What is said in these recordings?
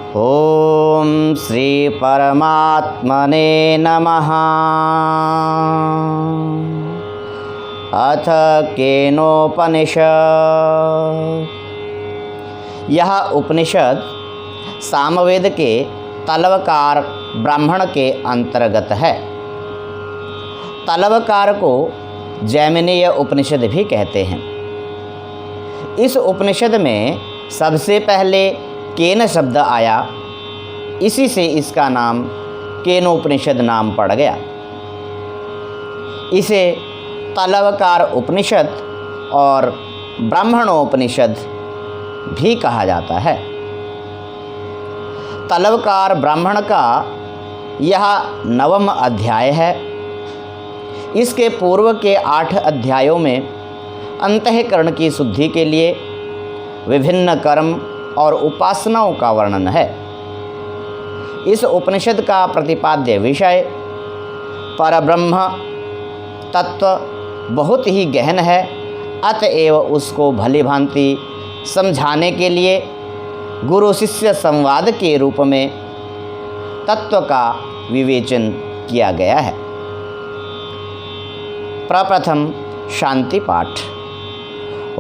ओम श्री परमात्मने नमः। अथ केनोपनिषद। यह उपनिषद सामवेद के तलवकार ब्राह्मण के अंतर्गत है। तलवकार को जैमिनीय उपनिषद भी कहते हैं। इस उपनिषद में सबसे पहले केन शब्द आया, इसी से इसका नाम केनोपनिषद नाम पड़ गया। इसे तलवकार उपनिषद और ब्राह्मणोपनिषद भी कहा जाता है। तलवकार ब्राह्मण का यह 9वां अध्याय है। इसके पूर्व के 8 अध्यायों में अंतःकरण की शुद्धि के लिए विभिन्न कर्म और उपासनाओं का वर्णन है। इस उपनिषद का प्रतिपाद्य विषय परब्रह्म तत्व बहुत ही गहन है। अतएव उसको भली भांति समझाने के लिए गुरु शिष्य संवाद के रूप में तत्व का विवेचन किया गया है। प्रप्रथम शांति पाठ।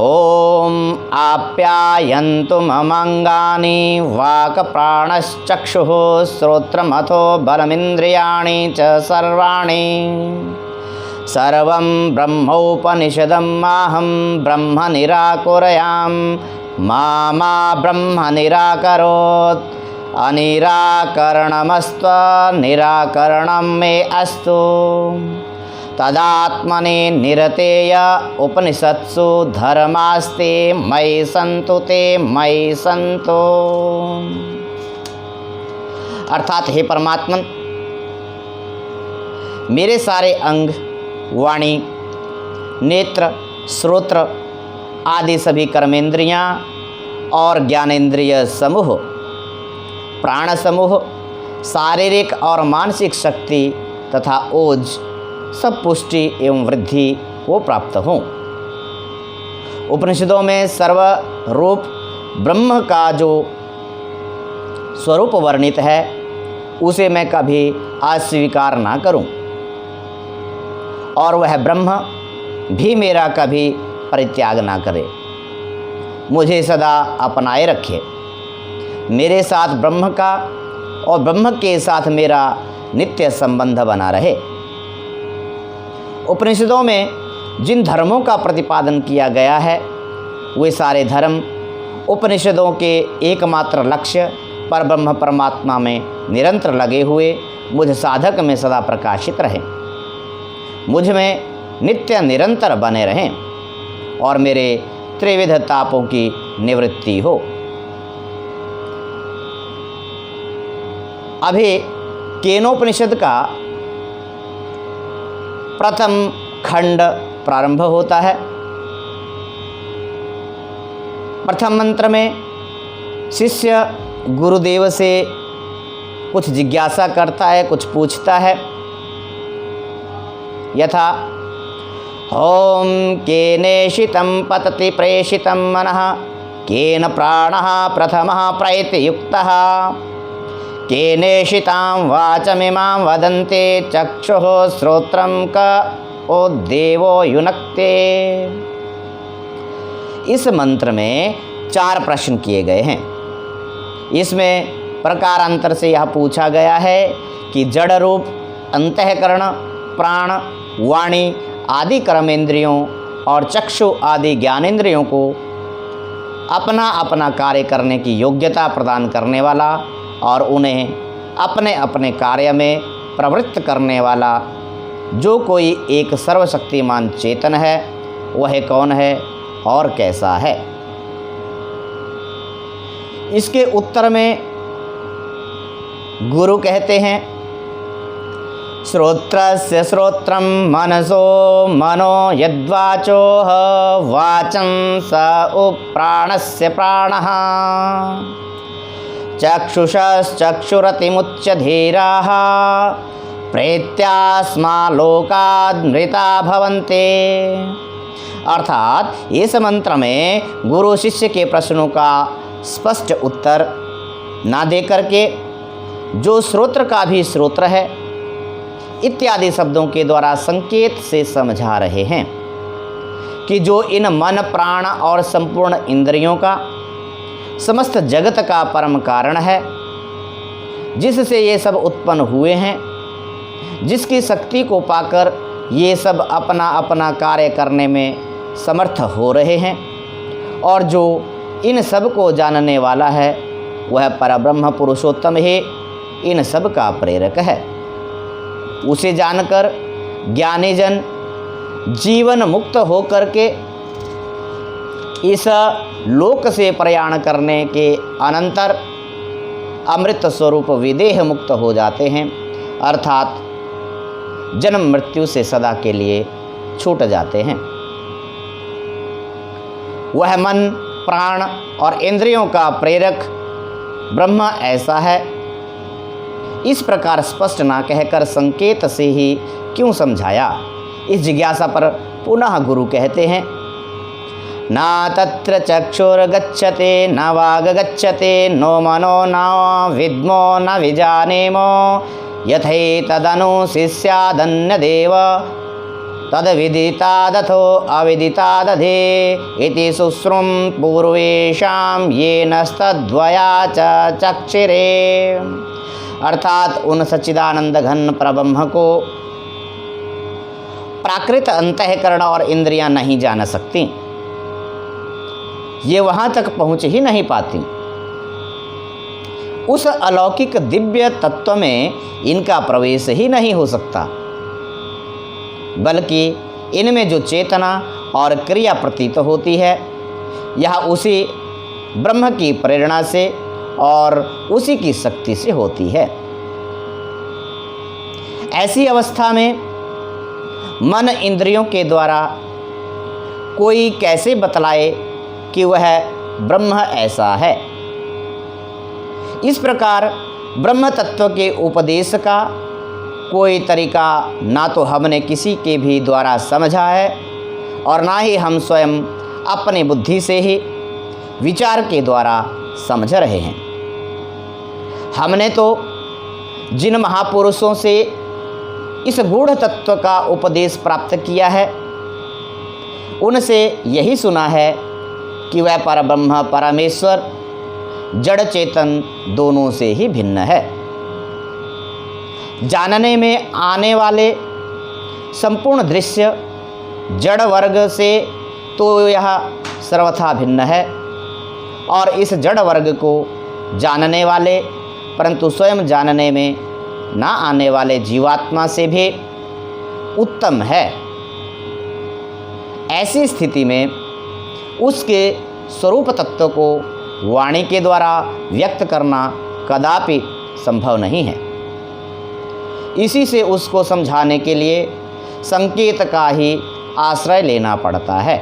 ओम आप्यायन्तु ममांगानि वाक् प्राणश्चक्षुः श्रोत्रमथो बलमिन्द्रियाणि च सर्वाणि सर्वं ब्रह्मोपनिषदं माहं ब्रह्म निराकुर्यां मा ब्रह्म निराकरोत् अनिराकरणमस्त्व निराकरणं मे अस्तु तदात्मने निरतेय उपनिषत्सु धर्मास्ते मयि सन्तु ते मयि सन्तु। अर्थात हे परमात्मन, मेरे सारे अंग, वाणी, नेत्र, श्रोत्र आदि सभी कर्मेंद्रियां और ज्ञानेंद्रिय समूह, प्राण समूह, शारीरिक और मानसिक शक्ति तथा ओज सब पुष्टि एवं वृद्धि को प्राप्त हों। उपनिषदों में सर्वरूप ब्रह्म का जो स्वरूप वर्णित है उसे मैं कभी अस्वीकार ना करूं, और वह ब्रह्म भी मेरा कभी परित्याग ना करे, मुझे सदा अपनाए रखे। मेरे साथ ब्रह्म का और ब्रह्म के साथ मेरा नित्य संबंध बना रहे। उपनिषदों में जिन धर्मों का प्रतिपादन किया गया है वे सारे धर्म उपनिषदों के एकमात्र लक्ष्य पर ब्रह्म परमात्मा में निरंतर लगे हुए मुझ साधक में सदा प्रकाशित रहें, मुझ में नित्य निरंतर बने रहें और मेरे त्रिविध तापों की निवृत्ति हो। अभी केनोपनिषद का प्रथम खंड प्रारंभ होता है। प्रथम मंत्र में शिष्य गुरुदेव से कुछ जिज्ञासा करता है, कुछ पूछता है। यथा ओम केनेशितं पतति प्रेषितं मनः केन प्राणः प्रथमः प्रयतियुक्तः केनेशितां वाचमिमां वदन्ते चक्षुः श्रोत्रं क ओ देवो युनक्ते। इस मंत्र में 4 प्रश्न किए गए हैं। इसमें प्रकारांतर से यह पूछा गया है कि जड़ रूप अंतःकरण, प्राण, वाणी आदि कर्मेंद्रियों और चक्षु आदि ज्ञानेंद्रियों को अपना अपना कार्य करने की योग्यता प्रदान करने वाला और उन्हें अपने अपने कार्य में प्रवृत्त करने वाला जो कोई एक सर्वशक्तिमान चेतन है वह कौन है और कैसा है। इसके उत्तर में गुरु कहते हैं श्रोत्रस्य श्रोत्रं मनसो मनो यद्वाचोह वाचं स प्राणस्य प्राणः चक्षुषश्चक्षुरतिमुच्य धीराः प्रेत्यास्मा लोकादमृता भवन्ते। अर्थात इस मंत्र में गुरु शिष्य के प्रश्नों का स्पष्ट उत्तर ना दे करके जो श्रोत्र का भी श्रोत्र है इत्यादि शब्दों के द्वारा संकेत से समझा रहे हैं कि जो इन मन प्राण और संपूर्ण इंद्रियों का समस्त जगत का परम कारण है, जिससे ये सब उत्पन्न हुए हैं, जिसकी शक्ति को पाकर ये सब अपना अपना कार्य करने में समर्थ हो रहे हैं, और जो इन सब को जानने वाला है वह परब्रह्म पुरुषोत्तम ही इन सब का प्रेरक है। उसे जानकर ज्ञानी जन जीवन मुक्त होकर के इस लोक से प्रयाण करने के अनंतर अमृत स्वरूप विदेह मुक्त हो जाते हैं, अर्थात जन्म मृत्यु से सदा के लिए छूट जाते हैं। वह मन प्राण और इंद्रियों का प्रेरक ब्रह्म ऐसा है, इस प्रकार स्पष्ट ना कहकर संकेत से ही क्यों समझाया? इस जिज्ञासा पर पुनः गुरु कहते हैं, ना तत्र चक्षुर्गच्छते न वाग गच्छते नो मनो न विद्मो न विजानेमो यथैतदनु शिष्यादन्यदेव तद्विदितादथो अविदितादधे इति शुश्रुं पूर्वेशां येनस्तद्वया च चक्षिरे। अर्थात उन सच्चिदानंद घन परब्रह्म को प्राकृत अंतःकरण और इंद्रियां नहीं जान सकती, ये वहाँ तक पहुँच ही नहीं पाती। उस अलौकिक दिव्य तत्व में इनका प्रवेश ही नहीं हो सकता, बल्कि इनमें जो चेतना और क्रिया प्रतीत होती है यह उसी ब्रह्म की प्रेरणा से और उसी की शक्ति से होती है। ऐसी अवस्था में मन इंद्रियों के द्वारा कोई कैसे बतलाए कि वह ब्रह्म ऐसा है? इस प्रकार ब्रह्म तत्व के उपदेश का कोई तरीका ना तो हमने किसी के भी द्वारा समझा है और ना ही हम स्वयं अपनी बुद्धि से ही विचार के द्वारा समझ रहे हैं। हमने तो जिन महापुरुषों से इस गूढ़ तत्व का उपदेश प्राप्त किया है उनसे यही सुना है कि वह परब्रह्म परमेश्वर जड़ चेतन दोनों से ही भिन्न है। जानने में आने वाले संपूर्ण दृश्य जड़ वर्ग से तो यह सर्वथा भिन्न है, और इस जड़ वर्ग को जानने वाले परंतु स्वयं जानने में ना आने वाले जीवात्मा से भी उत्तम है। ऐसी स्थिति में उसके स्वरूप तत्व को वाणी के द्वारा व्यक्त करना कदापि संभव नहीं है। इसी से उसको समझाने के लिए संकेत का ही आश्रय लेना पड़ता है।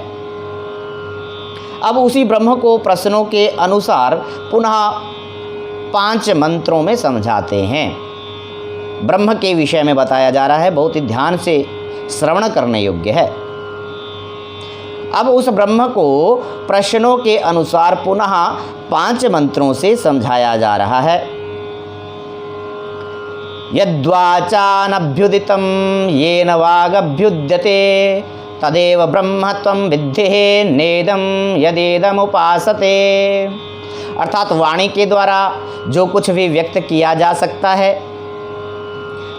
अब उसी ब्रह्म को प्रश्नों के अनुसार पुनः 5 मंत्रों में समझाते हैं। ब्रह्म के विषय में बताया जा रहा है, बहुत ही ध्यान से श्रवण करने योग्य है। अब उस ब्रह्म को प्रश्नों के अनुसार पुनः 5 मंत्रों से समझाया जा रहा है। यद्वाचानभ्युदितं येन वागभ्युद्यते तदेव ब्रह्म त्वं विद्धि नेदं यदेदमुपासते। अर्थात वाणी के द्वारा जो कुछ भी व्यक्त किया जा सकता है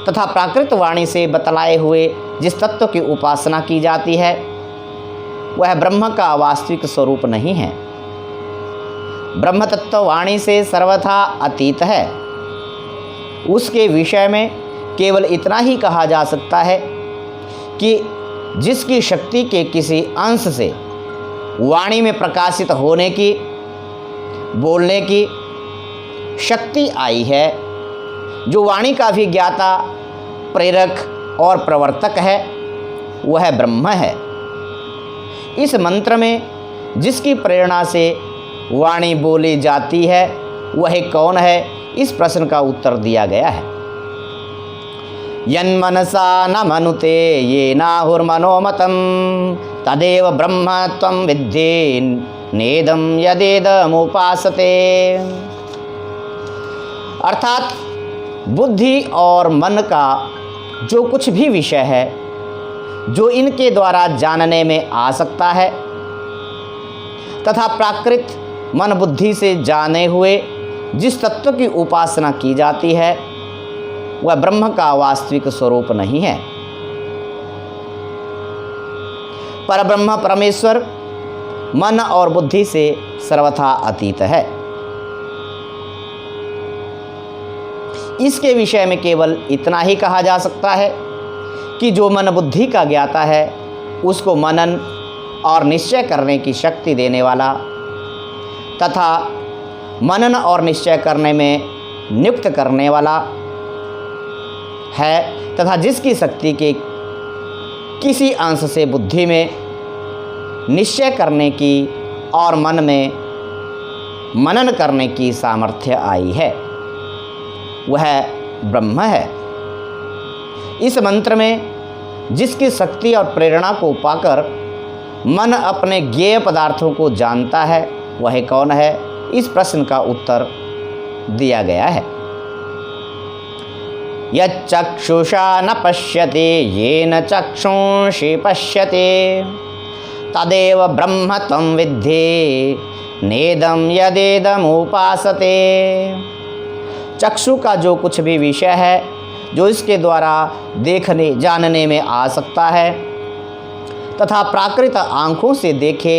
तथा प्राकृत वाणी से बतलाए हुए जिस तत्व की उपासना की जाती है वह ब्रह्म का वास्तविक स्वरूप नहीं है। ब्रह्म तत्व वाणी से सर्वथा अतीत है। उसके विषय में केवल इतना ही कहा जा सकता है कि जिसकी शक्ति के किसी अंश से वाणी में प्रकाशित होने की, बोलने की शक्ति आई है, जो वाणी का भी ज्ञाता, प्रेरक और प्रवर्तक है, वह ब्रह्म है। इस मंत्र में जिसकी प्रेरणा से वाणी बोली जाती है वह कौन है, इस प्रश्न का उत्तर दिया गया है। यन्मनसा न मनुते ये नाहुर्मनोमतं तदेव ब्रह्म त्वं विद्धि नेदं यदेदमुपासते। अर्थात बुद्धि और मन का जो कुछ भी विषय है जो इनके द्वारा जानने में आ सकता है तथा प्राकृत मन बुद्धि से जाने हुए जिस तत्व की उपासना की जाती है वह ब्रह्म का वास्तविक स्वरूप नहीं है। परब्रह्म परमेश्वर मन और बुद्धि से सर्वथा अतीत है। इसके विषय में केवल इतना ही कहा जा सकता है कि जो मन बुद्धि का ज्ञाता है उसको मनन और निश्चय करने की शक्ति देने वाला तथा मनन और निश्चय करने में नियुक्त करने वाला है तथा जिसकी शक्ति के किसी अंश से बुद्धि में निश्चय करने की और मन में मनन करने की सामर्थ्य आई है वह ब्रह्म है। इस मंत्र में जिसकी शक्ति और प्रेरणा को पाकर मन अपने ज्ञेय पदार्थों को जानता है वह कौन है, इस प्रश्न का उत्तर दिया गया है। यच्चक्षुषा न पश्यते येन चक्षुषि पश्यते तदेव ब्रह्म त्वं विद्धि नेदं यदेदमुपासते। चक्षु का जो कुछ भी विषय है जो इसके द्वारा देखने जानने में आ सकता है तथा प्राकृत आँखों से देखे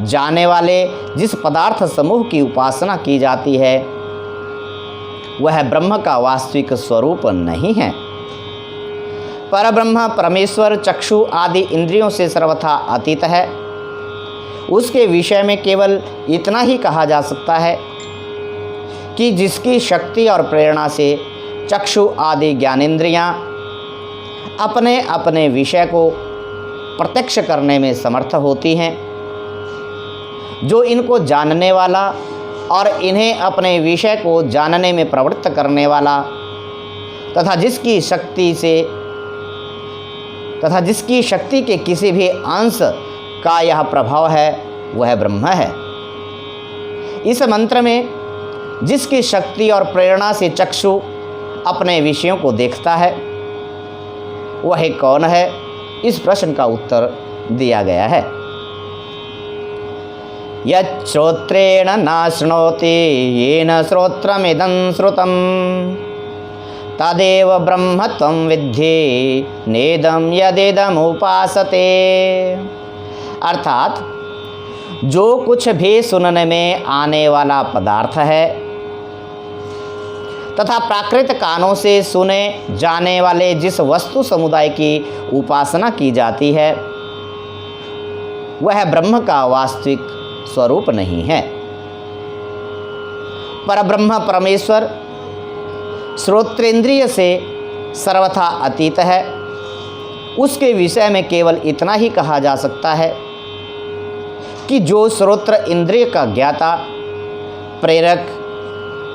जाने वाले जिस पदार्थ समूह की उपासना की जाती है वह ब्रह्म का वास्तविक स्वरूप नहीं है। परब्रह्म परमेश्वर चक्षु आदि इंद्रियों से सर्वथा अतीत है। उसके विषय में केवल इतना ही कहा जा सकता है कि जिसकी शक्ति और प्रेरणा से चक्षु आदि ज्ञानेंद्रियां अपने अपने विषय को प्रत्यक्ष करने में समर्थ होती हैं, जो इनको जानने वाला और इन्हें अपने विषय को जानने में प्रवृत्त करने वाला तथा जिसकी शक्ति के किसी भी अंश का यह प्रभाव है वह ब्रह्म है। इस मंत्र में जिसकी शक्ति और प्रेरणा से चक्षु अपने विषयों को देखता है वह कौन है, इस प्रश्न का उत्तर दिया गया है। यच्छ्रोत्रेण न शृणोति येन श्रोत्रमिदं श्रुतं तदेव ब्रह्म त्वं विद्धि नेदं यदेदमुपासते। अर्थात जो कुछ भी सुनने में आने वाला पदार्थ है तथा प्राकृत कानों से सुने जाने वाले जिस वस्तु समुदाय की उपासना की जाती है वह ब्रह्म का वास्तविक स्वरूप नहीं है। परब्रह्म परमेश्वर श्रोत्रेंद्रिय से सर्वथा अतीत है। उसके विषय में केवल इतना ही कहा जा सकता है कि जो श्रोत्र इंद्रिय का ज्ञाता प्रेरक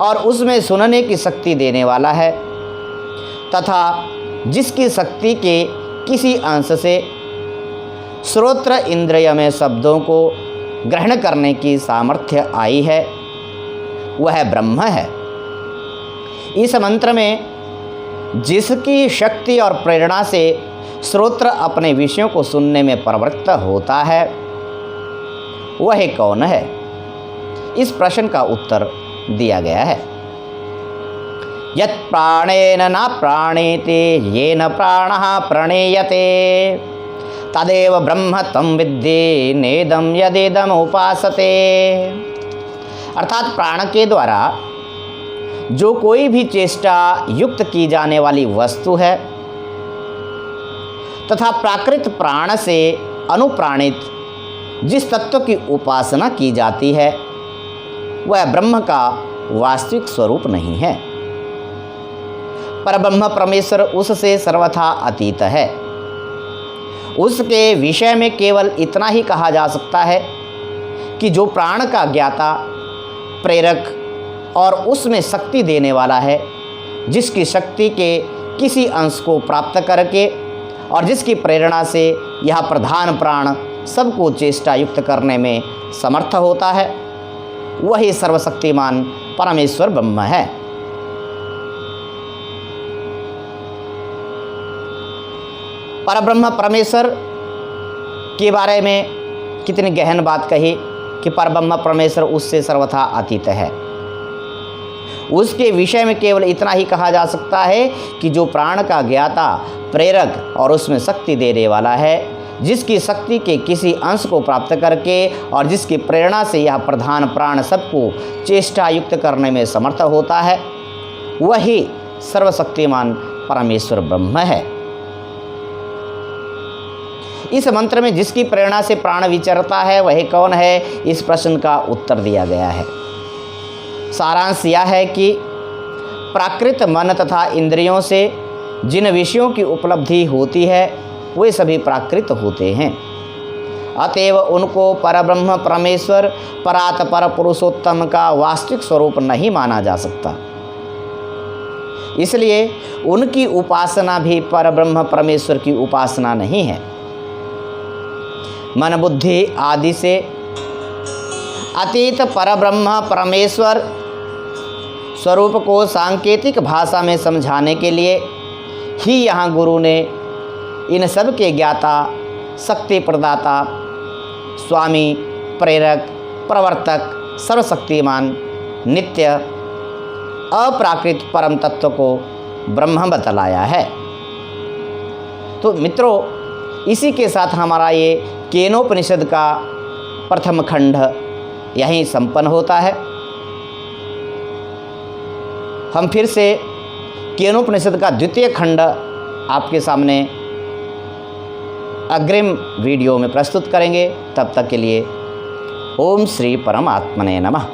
और उसमें सुनने की शक्ति देने वाला है तथा जिसकी शक्ति के किसी अंश से श्रोत्र इंद्रिय में शब्दों को ग्रहण करने की सामर्थ्य आई है वह ब्रह्म है। इस मंत्र में जिसकी शक्ति और प्रेरणा से श्रोत्र अपने विषयों को सुनने में प्रवृत्त होता है वह कौन है, इस प्रश्न का उत्तर दिया गया है। यत् प्राणेन न प्राणेति येन प्राणः प्रणेयते तदेव ब्रह्म त्वं विद्धि नेदं यदेदम् उपासते। अर्थात प्राण के द्वारा जो कोई भी चेष्टा युक्त की जाने वाली वस्तु है तथा प्राकृत प्राण से अनुप्राणित जिस तत्व की उपासना की जाती है वह ब्रह्म का वास्तविक स्वरूप नहीं है। परब्रह्म परमेश्वर उससे सर्वथा अतीत है। उसके विषय में केवल इतना ही कहा जा सकता है कि जो प्राण का ज्ञाता प्रेरक और उसमें शक्ति देने वाला है, जिसकी शक्ति के किसी अंश को प्राप्त करके और जिसकी प्रेरणा से यह प्रधान प्राण सबको चेष्टा युक्त करने में समर्थ होता है, वही सर्वशक्तिमान परमेश्वर ब्रह्म है। परब्रह्म परमेश्वर के बारे में कितनी गहन बात कही कि परब्रह्म परमेश्वर उससे सर्वथा अतीत है। उसके विषय में केवल इतना ही कहा जा सकता है कि जो प्राण का ज्ञाता, प्रेरक और उसमें शक्ति देने वाला है, जिसकी शक्ति के किसी अंश को प्राप्त करके और जिसकी प्रेरणा से यह प्रधान प्राण सबको चेष्टा युक्त करने में समर्थ होता है, वही सर्वशक्तिमान परमेश्वर ब्रह्म है। इस मंत्र में जिसकी प्रेरणा से प्राण विचरता है वह कौन है, इस प्रश्न का उत्तर दिया गया है। सारांश यह है कि प्राकृत मन तथा इंद्रियों से जिन विषयों की उपलब्धि होती है वे सभी प्राकृत होते हैं। अतएव उनको परब्रह्म परमेश्वर परात्पर पुरुषोत्तम का वास्तविक स्वरूप नहीं माना जा सकता। इसलिए उनकी उपासना भी परब्रह्म परमेश्वर की उपासना नहीं है। मन बुद्धि आदि से अतीत परब्रह्म परमेश्वर स्वरूप को सांकेतिक भाषा में समझाने के लिए ही यहाँ गुरु ने इन सब के ज्ञाता, शक्ति प्रदाता, स्वामी, प्रेरक, प्रवर्तक, सर्वशक्तिमान, नित्य, अप्राकृत परम तत्व को ब्रह्म बतलाया है। तो मित्रों, इसी के साथ हमारा ये केनोपनिषद का प्रथम खंड यहीं संपन्न होता है। हम फिर से केनोपनिषद का द्वितीय खंड आपके सामने अग्रिम वीडियो में प्रस्तुत करेंगे। तब तक के लिए ओम श्री परमात्मने नमः।